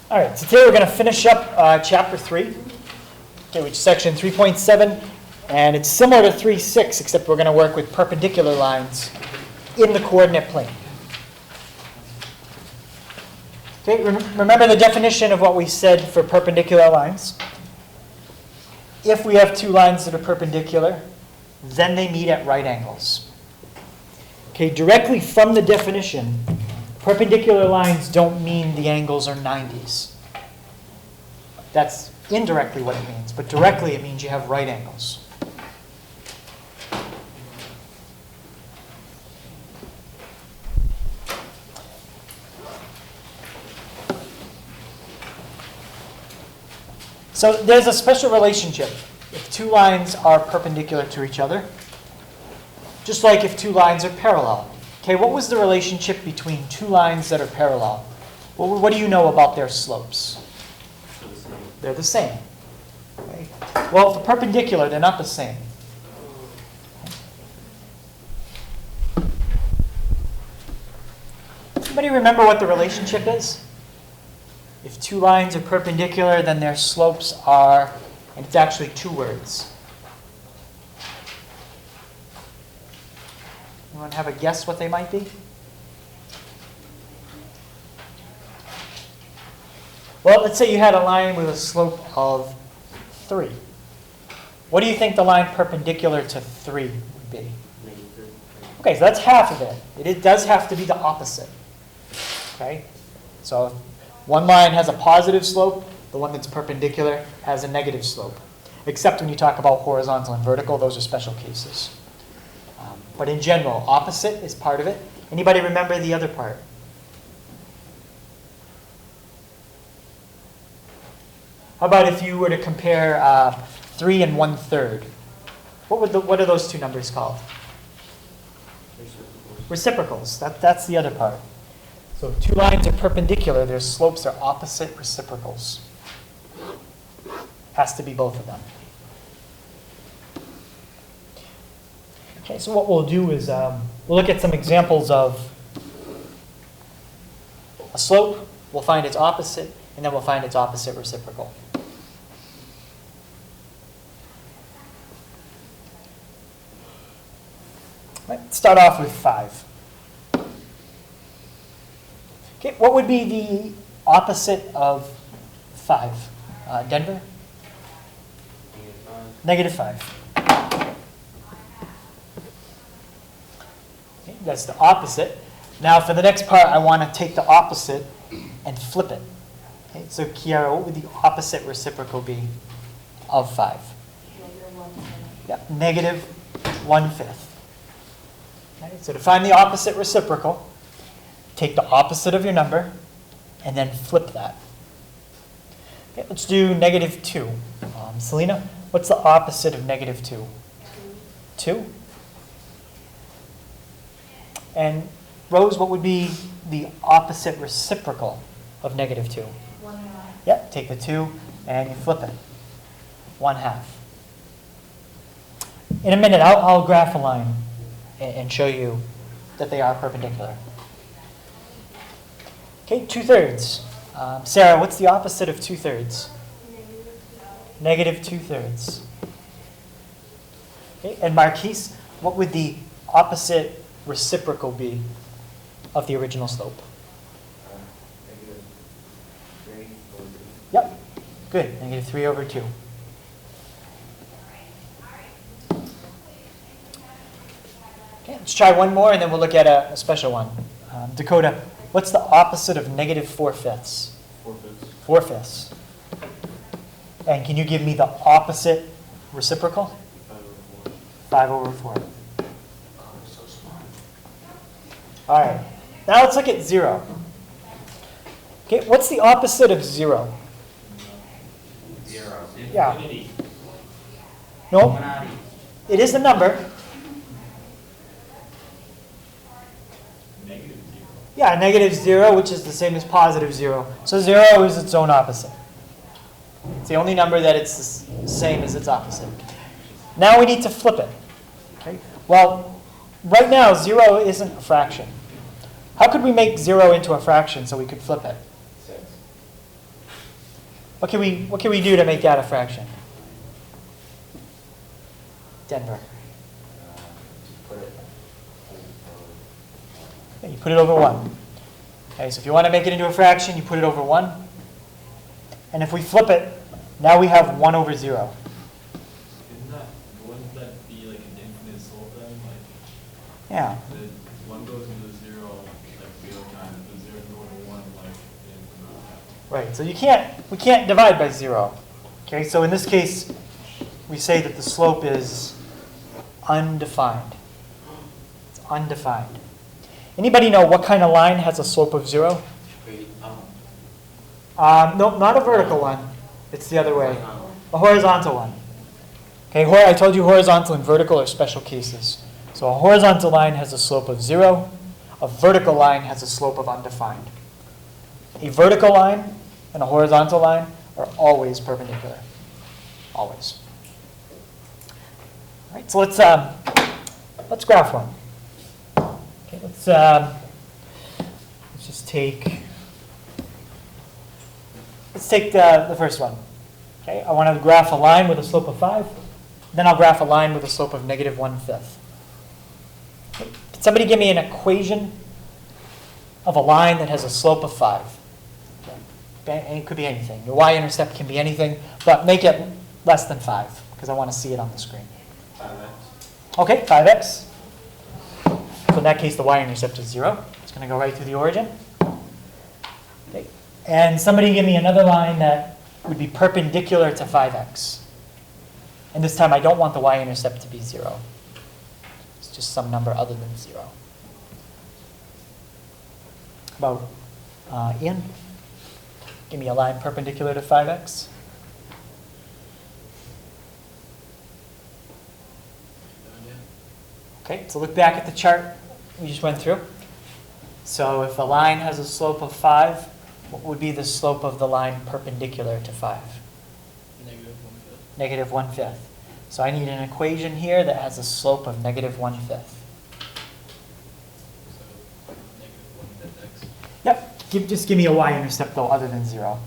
All right, so today we're going to finish up Chapter 3, okay, which is Section 3.7, and it's similar to 3.6, except we're going to work with perpendicular lines in the coordinate plane. Okay, remember the definition of what we said for perpendicular lines. If we have two lines that are perpendicular, then they meet at right angles. Okay, directly from the definition, perpendicular lines don't mean the angles are 90s. That's indirectly what it means, but directly it means you have right angles. So there's a special relationship if two lines are perpendicular to each other, just like if two lines are parallel. Okay, what was the relationship between two lines that are parallel? What do you know about their slopes? They're the same. Okay. Well, for perpendicular, they're not the same. Anybody remember what the relationship is? If two lines are perpendicular, then their slopes are, and it's actually two words. Anyone have a guess what they might be? Well, let's say you had a line with a slope of 3. What do you think the line perpendicular to 3 would be? Okay, so that's half of it. It does have to be the opposite. Okay? So if one line has a positive slope, the one that's perpendicular has a negative slope. Except when you talk about horizontal and vertical, those are special cases. But in general, opposite is part of it. Anybody remember the other part? How about if you were to compare 3 and 1/3? What are those two numbers called? Reciprocals. That's the other part. So if two lines are perpendicular, their slopes are opposite reciprocals. Has to be both of them. Okay, so what we'll do is we'll look at some examples of a slope, we'll find its opposite, and then we'll find its opposite reciprocal. Right, let's start off with 5. Okay, what would be the opposite of 5? Denver? -5. Okay, that's the opposite. Now for the next part, I want to take the opposite and flip it. Okay, so Kiara, what would the opposite reciprocal be of 5? Yeah, -1/5. Okay, so to find the opposite reciprocal, take the opposite of your number and then flip that. Okay, let's do -2. Selena, what's the opposite of -2? 2? And Rose, what would be the opposite reciprocal of -2? 1/2. Yeah, take the 2 and you flip it. 1/2. In a minute, I'll graph a line and show you that they are perpendicular. Okay, 2/3. Sarah, what's the opposite of 2/3? -2/3. Okay, and Marquise, what would the opposite reciprocal be of the original slope? -3/2. Yep, good, -3/2. Okay, let's try one more and then we'll look at a special one. Dakota, what's the opposite of -4/5? 4/5. 4/5. And can you give me the opposite reciprocal? 5/4. So smart. All right. Now let's look at 0. Okay, what's the opposite of 0? 0. Yeah. Infinity. No, Illuminati. it is a number. -0. Yeah, -0, which is the same as +0. So 0 is its own opposite. It's the only number that it's the same as its opposite. Now we need to flip it. Okay. Well, right now 0 isn't a fraction. How could we make 0 into a fraction so we could flip it? 6. What can we do to make that a fraction? Denver. Put it. Okay, you put it over 1. Okay, so if you want to make it into a fraction, you put it over 1. And if we flip it, now we have 1 over 0. Wouldn't that be like an infinite slope then? Like, Yeah. the one goes into 0 like real time, the 0 going to 1 like infinite. Right, so we can't divide by 0. Okay, so in this case, we say that the slope is undefined. It's undefined. Anybody know what kind of line has a slope of 0? Wait, No, not a vertical one. It's the other way. A horizontal one. Okay, I told you horizontal and vertical are special cases. So a horizontal line has a slope of 0. A vertical line has a slope of undefined. A vertical line and a horizontal line are always perpendicular. Always. All right, so let's graph one. Okay, let's just take the first one. Okay, I want to graph a line with a slope of 5. Then I'll graph a line with a slope of negative 1/5. Okay, can somebody give me an equation of a line that has a slope of 5? Okay, and it could be anything. Your y-intercept can be anything, but make it less than 5 because I want to see it on the screen. 5x. Okay, 5x. So in that case, the y-intercept is 0. It's going to go right through the origin. Okay. And somebody give me another line that would be perpendicular to 5x. And this time, I don't want the y-intercept to be 0. It's just some number other than 0. How about Ian? Give me a line perpendicular to 5x. Okay, so look back at the chart we just went through. So if a line has a slope of 5, what would be the slope of the line perpendicular to 5? Negative 1/5. So I need an equation here that has a slope of negative 1/5. So negative 1/5x. Yep, just give me a y-intercept though other than 0.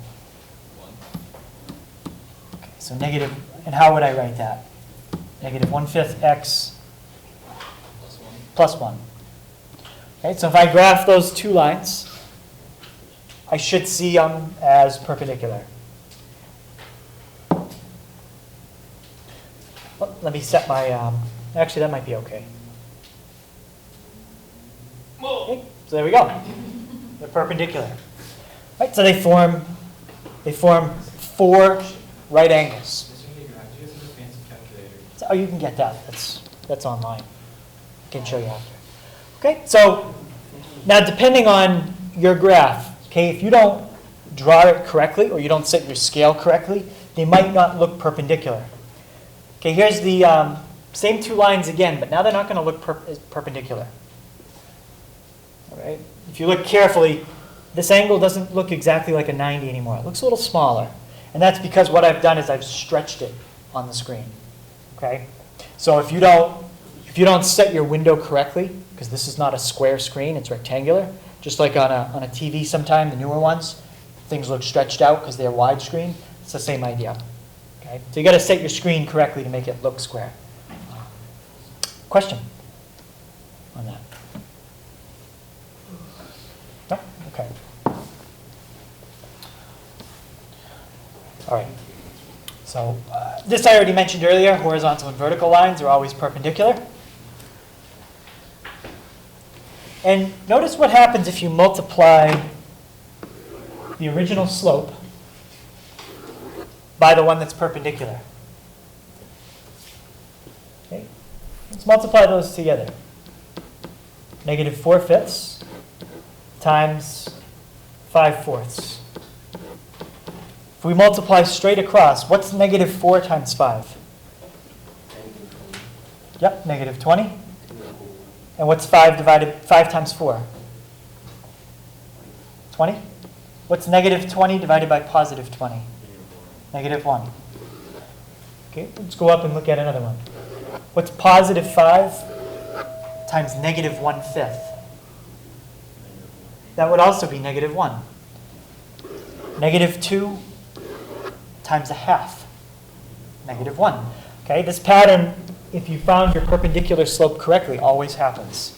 1. Okay, so negative, and how would I write that? Negative 1/5 x Plus 1. plus 1. Okay, so if I graph those two lines, I should see them as perpendicular. Well, let me set my, actually that might be okay. Okay, so there we go. They're perpendicular. Right, so they form 4 right angles. Mr. Hager, do you guys have a fancy calculator? So, oh, you can get that. That's online. I can show you after. Okay, so now depending on your graph, okay, if you don't draw it correctly or you don't set your scale correctly, they might not look perpendicular. Okay, here's the same two lines again, but now they're not going to look perpendicular. All right, if you look carefully, this angle doesn't look exactly like a 90 anymore. It looks a little smaller, and that's because what I've done is I've stretched it on the screen. Okay, so if you don't set your window correctly, because this is not a square screen, it's rectangular, just like on a TV sometime, the newer ones, things look stretched out because they're widescreen. It's the same idea. Okay? So you got to set your screen correctly to make it look square. Question on that? No? Okay. All right. So this I already mentioned earlier, horizontal and vertical lines are always perpendicular. And notice what happens if you multiply the original slope by the one that's perpendicular. Okay, let's multiply those together. Negative 4/5 times 5/4. If we multiply straight across, what's negative 4 times 5? Yep, negative 20. And what's 5 times 4? 20. What's negative 20 divided by positive 20? Negative 1. Okay, let's go up and look at another one. What's positive 5 times negative 1/5? That would also be negative 1. Negative 2 times a half, -1. Okay, this pattern, if you found your perpendicular slope correctly, always happens.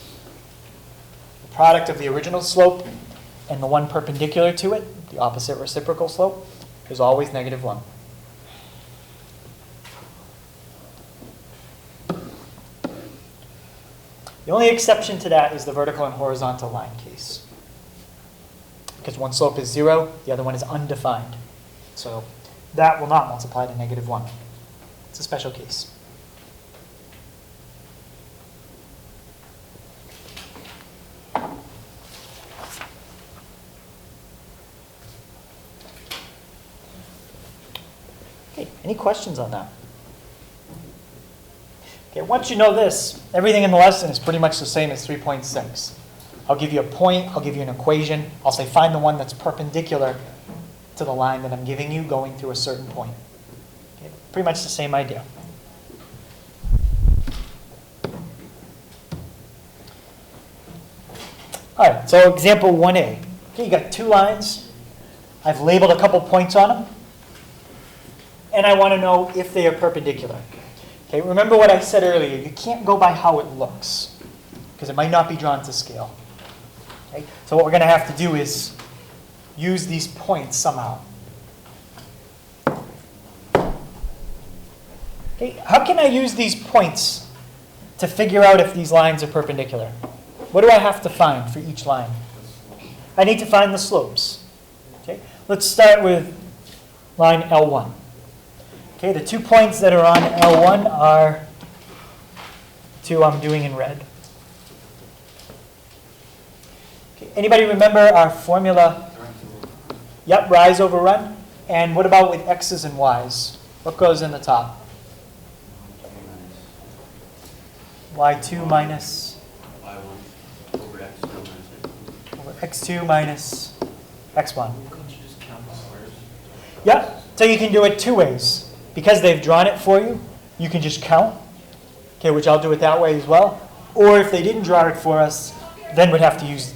The product of the original slope and the one perpendicular to it, the opposite reciprocal slope, is always -1. The only exception to that is the vertical and horizontal line case. Because one slope is 0, the other one is undefined. So that will not multiply to -1. It's a special case. Okay, any questions on that? Okay, once you know this, everything in the lesson is pretty much the same as 3.6. I'll give you a point, I'll give you an equation, I'll say find the one that's perpendicular to the line that I'm giving you going through a certain point. Okay, pretty much the same idea. All right, so example 1A. Okay, you got two lines. I've labeled a couple points on them. And I want to know if they are perpendicular. Okay, remember what I said earlier. You can't go by how it looks, because it might not be drawn to scale. Okay, so what we're going to have to do is use these points somehow. Okay, how can I use these points to figure out if these lines are perpendicular? What do I have to find for each line? I need to find the slopes. Okay, let's start with line L1. Okay, the 2 points that are on L1 are two I'm doing in red. Okay, anybody remember our formula? Yep, rise over run. And what about with x's and y's? What goes in the top? y2 minus over x2 minus x1. Yeah, so you can do it two ways. Because they've drawn it for you, you can just count, okay, which I'll do it that way as well. Or if they didn't draw it for us, then we'd have to use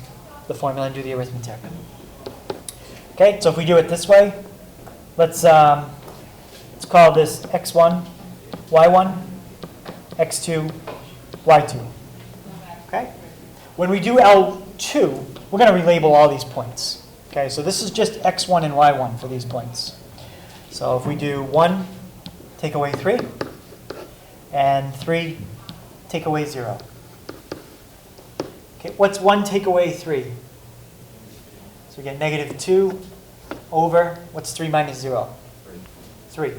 the formula and do the arithmetic. Okay, so if we do it this way, let's call this x1, y1, x2, y2. Okay? When we do L2, we're going to relabel all these points. Okay, so this is just x1 and y1 for these points. So if we do 1, take away 3, and 3, take away 0. Okay, what's 1 take away 3? So we get -2 over, what's 3 minus 0? 3.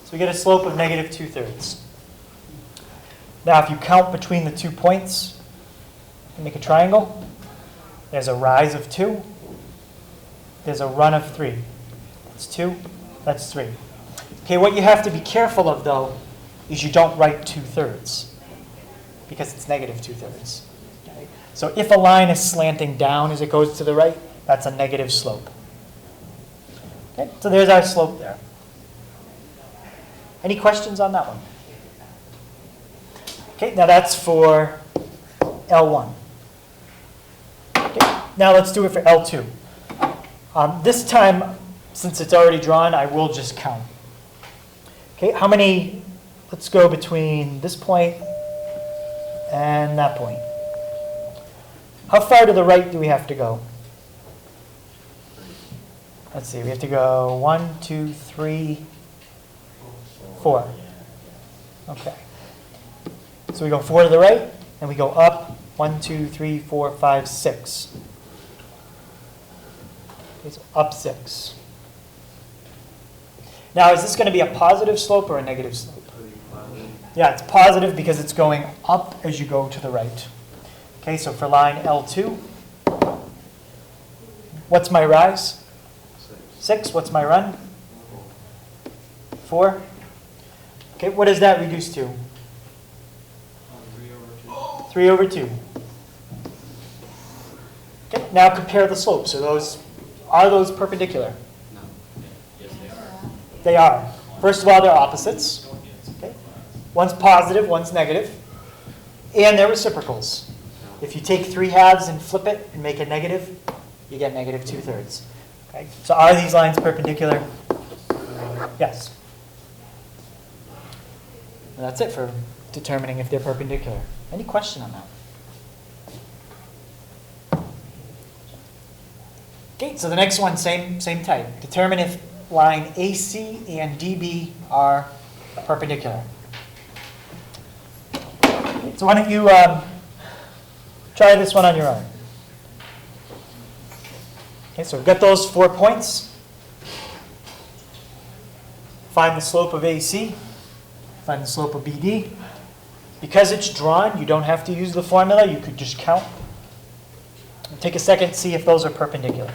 So we get a slope of -2/3. Now if you count between the 2 points, you make a triangle. There's a rise of 2. There's a run of 3. That's 2, that's 3. Okay, what you have to be careful of, though, is you don't write 2/3, because it's -2/3. Okay? So if a line is slanting down as it goes to the right, that's a negative slope. Okay, so there's our slope there. Any questions on that one? Okay, now that's for L1. Okay, now let's do it for L2. This time, since it's already drawn, I will just count. Okay, how many, let's go between this point and that point. How far to the right do we have to go? Let's see, we have to go 1, 2, 3, 4. Okay. So we go 4 to the right, and we go up 1, 2, 3, 4, 5, 6. Okay, so up 6. Now, is this going to be a positive slope or a negative slope? Yeah, it's positive because it's going up as you go to the right. Okay, so for line L2, what's my rise? 6. What's my run? 4. Okay, what does that reduce to? 3 over 2. Okay, now compare the slopes. Are those perpendicular? They are. First of all, they're opposites. Okay? One's positive, one's negative. And they're reciprocals. If you take 3/2 and flip it and make a negative, you get -2/3. Okay? So are these lines perpendicular? Yes. And that's it for determining if they're perpendicular. Any question on that? Okay, so the next one, same type. Determine if line AC and DB are perpendicular. So why don't you try this one on your own. Okay, so we've got those 4 points. Find the slope of AC. Find the slope of BD. Because it's drawn, you don't have to use the formula. You could just count. Take a second, see if those are perpendicular.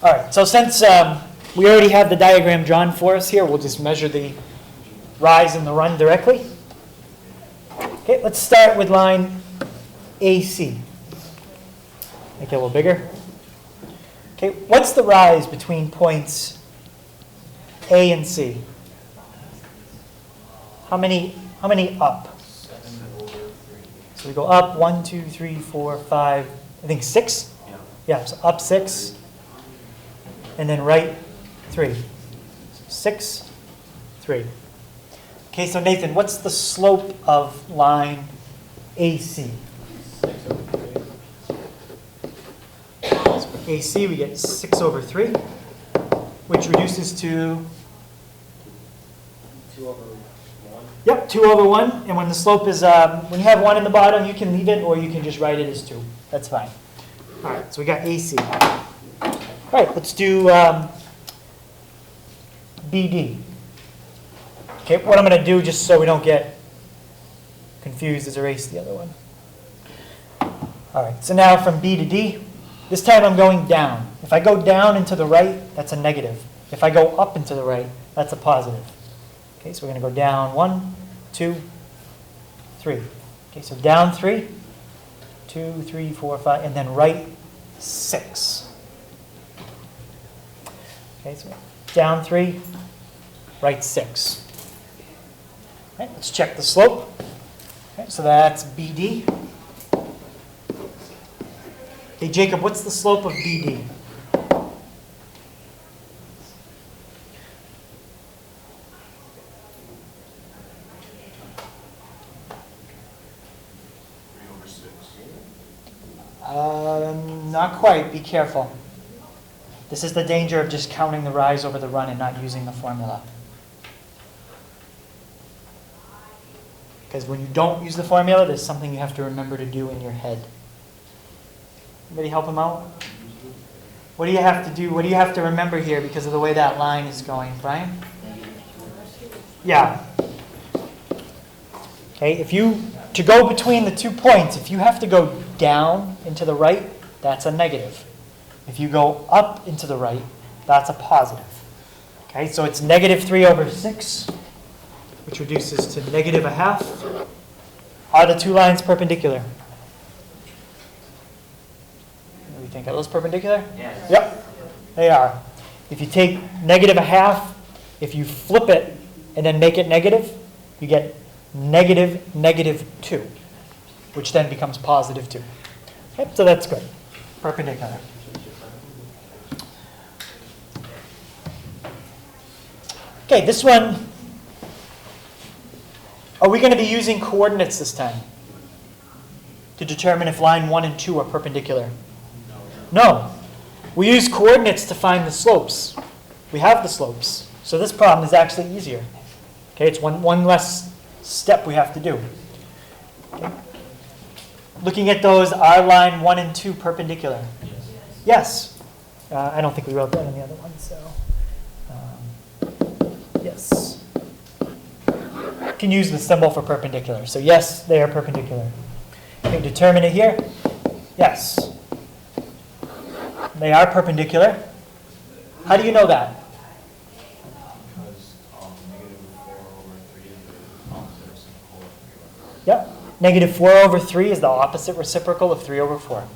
All right, so since we already have the diagram drawn for us here, we'll just measure the rise and the run directly. Okay, let's start with line AC. Make it a little bigger. Okay, what's the rise between points A and C? How many up? 7 over 3. So we go up 1, 2, 3, 4, 5, I think 6? Yeah. Yeah, so up 6, and then right 3. 6, 3. Okay, so Nathan, what's the slope of line AC? 6 over 3. So for AC, we get 6 over 3, which reduces to, 2 over 1. yep, 2 over 1. And when the slope is, when you have 1 in the bottom, you can leave it, or you can just write it as 2. That's fine. All right, so we got AC. All right, let's do BD. Okay, what I'm going to do, just so we don't get confused, is erase the other one. All right, so now from B to D, this time I'm going down. If I go down and to the right, that's a negative. If I go up and to the right, that's a positive. Okay, so we're going to go down 1, 2, 3. Okay, so down 3, 2, 3, 4, 5, and then right 6. Okay, so down 3, right 6. Okay, let's check the slope. Okay, so that's BD. Hey, Jacob, what's the slope of BD? Not quite. Be careful. This is the danger of just counting the rise over the run and not using the formula. Because when you don't use the formula, there's something you have to remember to do in your head. Anybody help him out? What do you have to do? What do you have to remember here because of the way that line is going, Brian? Yeah. Okay, to go between the 2 points, if you have to go down and to the right, that's a negative. If you go up and to the right, that's a positive. Okay, so it's negative 3 over 6, which reduces to negative a half. Are the 2 lines perpendicular? What do you think? Are those perpendicular? Yes. Yep, they are. If you take negative a half, if you flip it and then make it negative, you get negative negative 2, which then becomes positive 2. Okay, so that's good. Perpendicular. Okay, this one, are we going to be using coordinates this time to determine if line 1 and 2 are perpendicular? No. We use coordinates to find the slopes. We have the slopes. So this problem is actually easier. Okay, it's one less step we have to do. Okay. Looking at those, are line 1 and 2 perpendicular? Yes. I don't think we wrote that in the other one, so yes. You can use the symbol for perpendicular. So yes, they are perpendicular. Okay, determine it here. Yes. They are perpendicular. How do you know that? Because negative 4 over 3 is the opposite reciprocal of 3 over 4. Yep. Negative 4 over 3 is the opposite reciprocal of 3 over 4.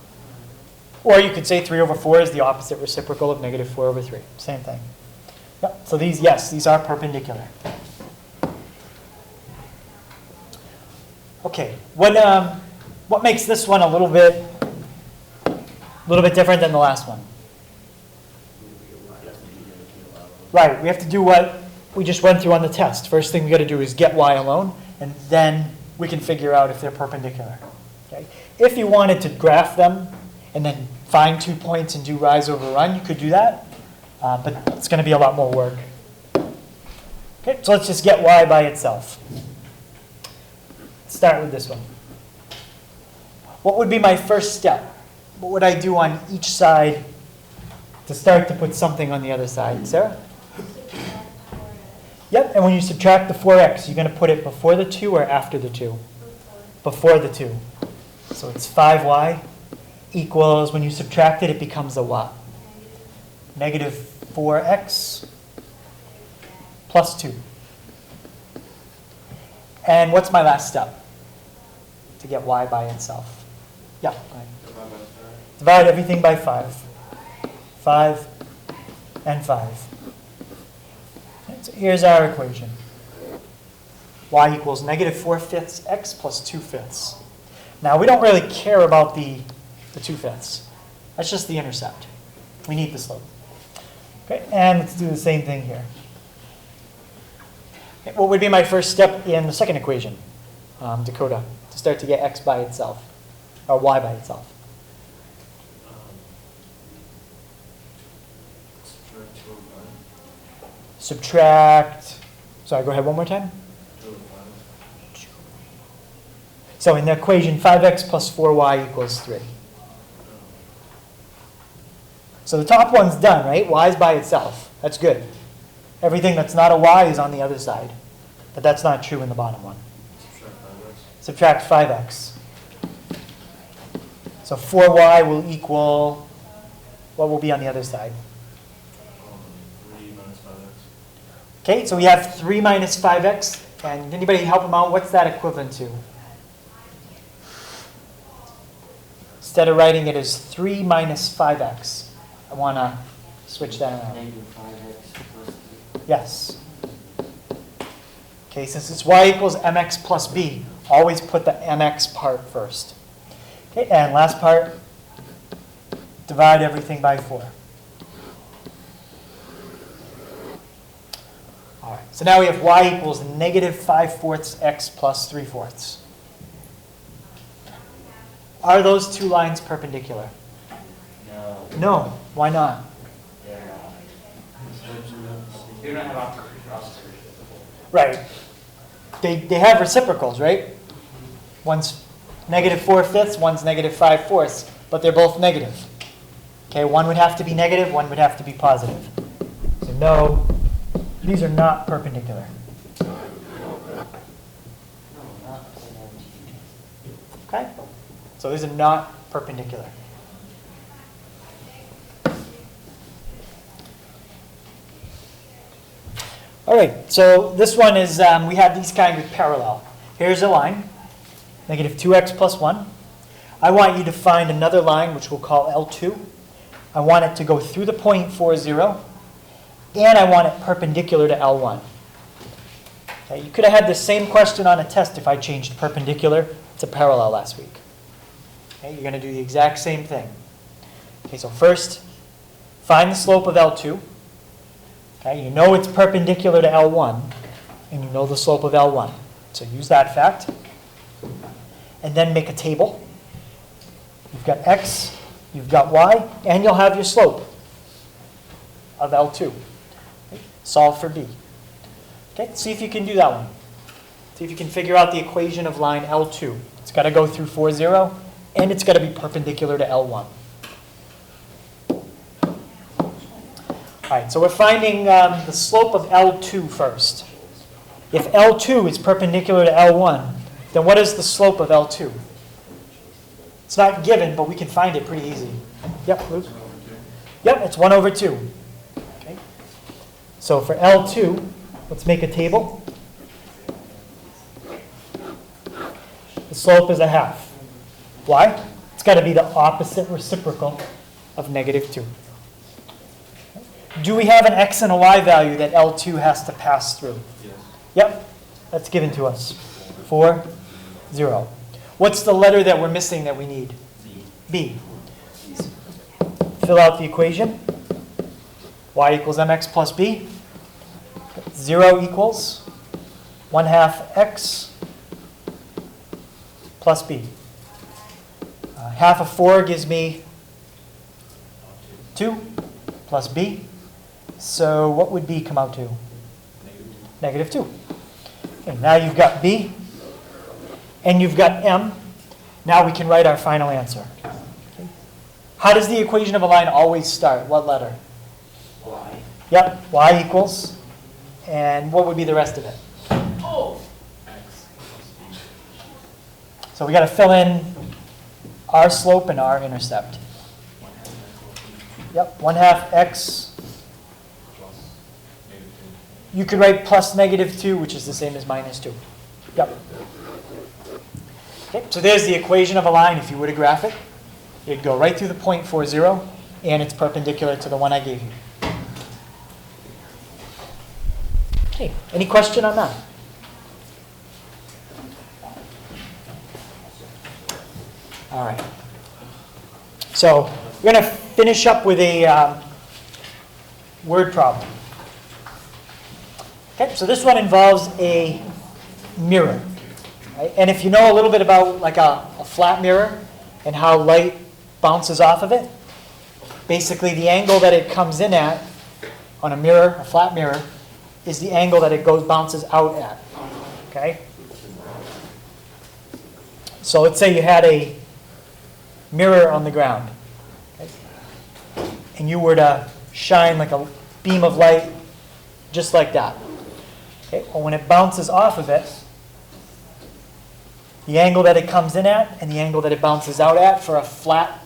Or you could say 3 over 4 is the opposite reciprocal of negative 4 over 3. Same thing. Yep. So these, yes, these are perpendicular. Okay. What makes this one a little bit different than the last one? Right, we have to do what we just went through on the test. First thing we got to do is get y alone, and then we can figure out if they're perpendicular. Okay? If you wanted to graph them and then find 2 points and do rise over run, you could do that, but it's going to be a lot more work. Okay, so let's just get y by itself. Let's start with this one. What would be my first step? What would I do on each side to start to put something on the other side? Sarah? Yep, and when you subtract the 4x, you're going to put it before the 2 or after the 2? Before the 2. So it's 5y equals, when you subtract it, it becomes a what? Negative 4x plus 2. And what's my last step to get y by itself? Yeah. Right. Divide everything by 5. 5 and 5. So here's our equation. Y equals negative 4/5 x plus 2/5. Now, we don't really care about the 2/5. That's just the intercept. We need the slope. Okay, and let's do the same thing here. Okay, what would be my first step in the second equation, Dakota, to start to get x by itself, or y by itself? Subtract, sorry, go ahead one more time. So in the equation, 5x plus 4y equals 3. So the top one's done, right? Y is by itself. That's good. Everything that's not a y is on the other side. But that's not true in the bottom one. Subtract 5x. So 4y will equal, what will be on the other side? 3 minus 5x. Okay, so we have 3 minus 5x. And anybody help them out? What's that equivalent to? Instead of writing it as 3 minus 5x, I want to switch that around. Negative 5x plus 3. Yes. Okay, since it's y equals mx plus b, always put the mx part first. Okay, and last part, divide everything by 4. All right, so now we have y equals negative 5/4 x plus 3/4. Are those two lines perpendicular? No. No. Why not? They're You don't have opposite. Right. They have reciprocals, right? One's negative 4/5, one's negative 5/4, but they're both negative. Okay, one would have to be negative, one would have to be positive. So no, these are not perpendicular. Okay? So these are not perpendicular. All right, so this one is, we have these kind of parallel. Here's a line, negative 2x plus 1. I want you to find another line, which we'll call L2. I want it to go through the point 4, 0, and I want it perpendicular to L1. Okay, you could have had the same question on a test if I changed perpendicular to parallel last week. Okay, you're going to do the exact same thing. Okay, so first, find the slope of L2. Okay, you know it's perpendicular to L1, and you know the slope of L1. So use that fact. And then make a table. You've got x, you've got y, and you'll have your slope of L2. Okay, solve for b. Okay, see if you can do that one. See if you can figure out the equation of line L2. It's got to go through 4, 0, and it's got to be perpendicular to L1. All right, so we're finding the slope of L2 first. If L2 is perpendicular to L1, then what is the slope of L2? It's not given, but we can find it pretty easy. Yep, Luke? Yep, it's 1 over 2. Okay. So for L2, let's make a table. The slope is a half. Why? It's got to be the opposite reciprocal of negative 2. Do we have an x and a y value that L2 has to pass through? Yes. Yep, that's given to us. 4, 0. What's the letter that we're missing that we need? B. Fill out the equation. Y equals mx plus b. 0 equals 1/2 x plus b. Half of 4 gives me 2 plus b. So what would b come out to? Negative 2. Okay, now you've got b and you've got m. Now we can write our final answer. Okay. How does the equation of a line always start? What letter? Y. Yep, y equals. And what would be the rest of it? Oh. X plus B. So we got to fill in our slope and our intercept. 1/2 Yep, 1/2 x. plus negative You could write plus negative 2, which is the same as minus 2. Yep. Okay, so there's the equation of a line. If you were to graph it, it'd go right through the point 40, and it's perpendicular to the one I gave you. Okay, any question on that? All right. So we're going to finish up with a word problem. Okay, so this one involves a mirror. Right? And if you know a little bit about like a flat mirror and how light bounces off of it, basically the angle that it comes in at on a mirror, a flat mirror, is the angle that it bounces out at. Okay? So let's say you had a mirror on the ground, okay? And you were to shine like a beam of light just like that. Okay? Well, when it bounces off of it, the angle that it comes in at and the angle that it bounces out at for a flat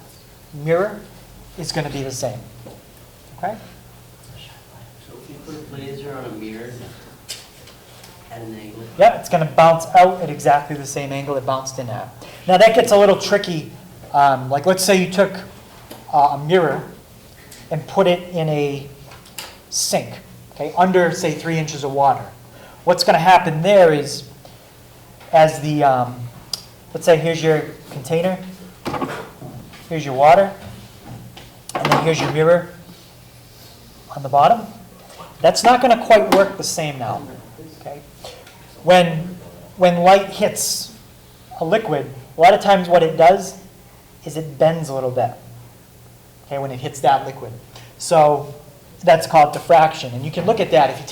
mirror is going to be the same. Okay? So if you put a laser on a mirror at an angle, Yeah, it's going to bounce out at exactly the same angle it bounced in at. Now that gets a little tricky. Like let's say you took a mirror and put it in a sink, okay, under say 3 inches of water. What's going to happen there is, as the let's say here's your container, here's your water, and then here's your mirror on the bottom. That's not going to quite work the same now. Okay, when light hits a liquid, a lot of times what it does is it bends a little bit, okay, when it hits that liquid. So that's called diffraction. And you can look at that. If you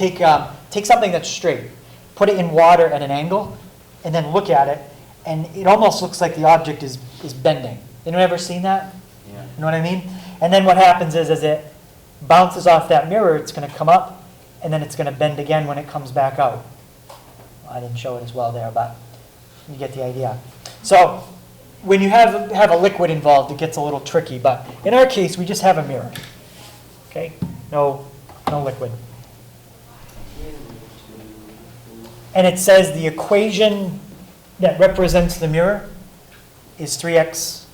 take something that's straight, put it in water at an angle, and then look at it, and it almost looks like the object is bending. Anyone ever seen that? yeah. You know what I mean? And then what happens is as it bounces off that mirror, it's going to come up, and then it's going to bend again when it comes back out. I didn't show it as well there, but you get the idea. So when you have a liquid involved, it gets a little tricky. But in our case, we just have a mirror. Okay? No liquid. And it says the equation that represents the mirror is 3 halves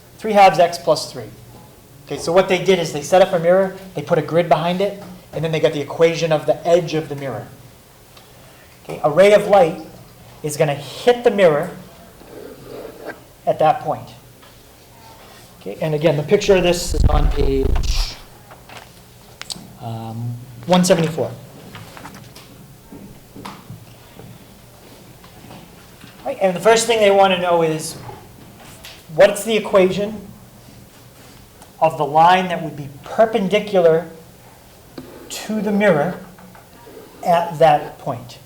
x plus 3. Okay, so what they did is they set up a mirror, they put a grid behind it, and then they got the equation of the edge of the mirror. Okay, a ray of light is going to hit the mirror at that point. Okay, and again, the picture of this is on page 174. Right, and the first thing they want to know is, what's the equation of the line that would be perpendicular to the mirror at that point?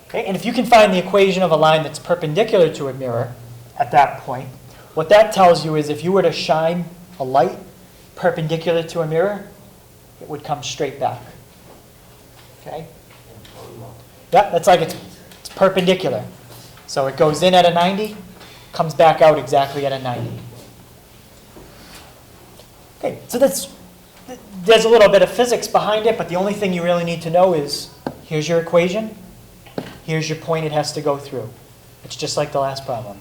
Okay, and if you can find the equation of a line that's perpendicular to a mirror at that point, what that tells you is if you were to shine a light perpendicular to a mirror, it would come straight back. Okay? Yeah, that's like it's perpendicular. So it goes in at a 90, comes back out exactly at a 90. Okay, so there's a little bit of physics behind it, but the only thing you really need to know is, here's your equation, here's your point it has to go through. It's just like the last problem.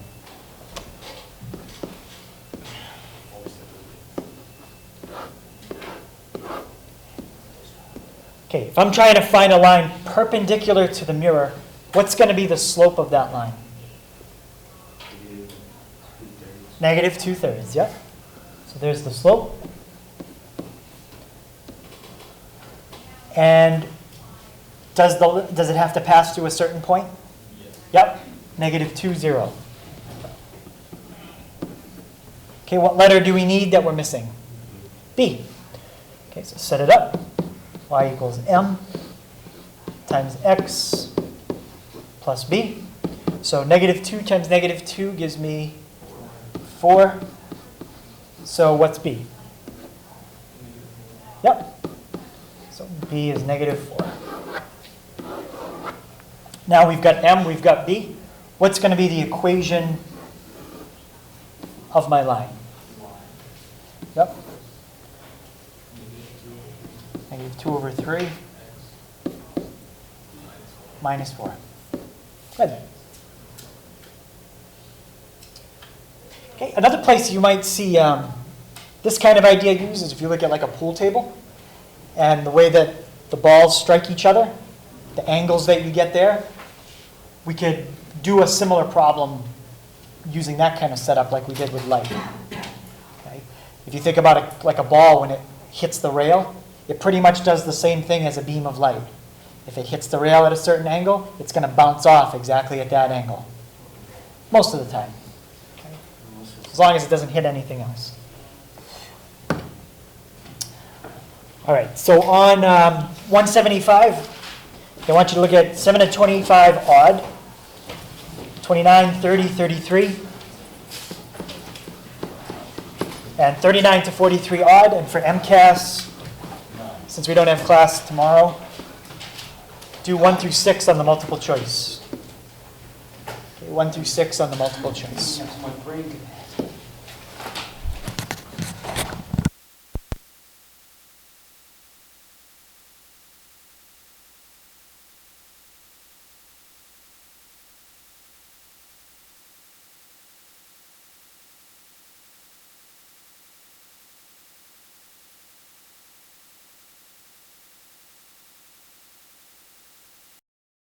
Okay, if I'm trying to find a line perpendicular to the mirror, what's going to be the slope of that line? Negative 2/3, yep. So there's the slope. And does it have to pass through a certain point? Yes. Yep, -2, 0. Okay, what letter do we need that we're missing? B. Okay, so set it up. Y equals m times x plus b. So -2 times -2 gives me 4. So what's b? Yep. So b is -4. Now we've got m, we've got b. What's going to be the equation of my line? Yep. -2/3 minus 4. Good. Okay, another place you might see this kind of idea used is if you look at like a pool table and the way that the balls strike each other, the angles that you get there. We could do a similar problem using that kind of setup like we did with light. Okay? If you think about it like a ball, when it hits the rail, it pretty much does the same thing as a beam of light. If it hits the rail at a certain angle, it's going to bounce off exactly at that angle. Most of the time. Okay? As long as it doesn't hit anything else. All right, so on 175, I want you to look at 7 to 25 odd, 29, 30, 33, and 39 to 43 odd. And for MCAS, since we don't have class tomorrow, do 1 through 6 on the multiple choice. Okay, 1 through 6 on the multiple choice. My brain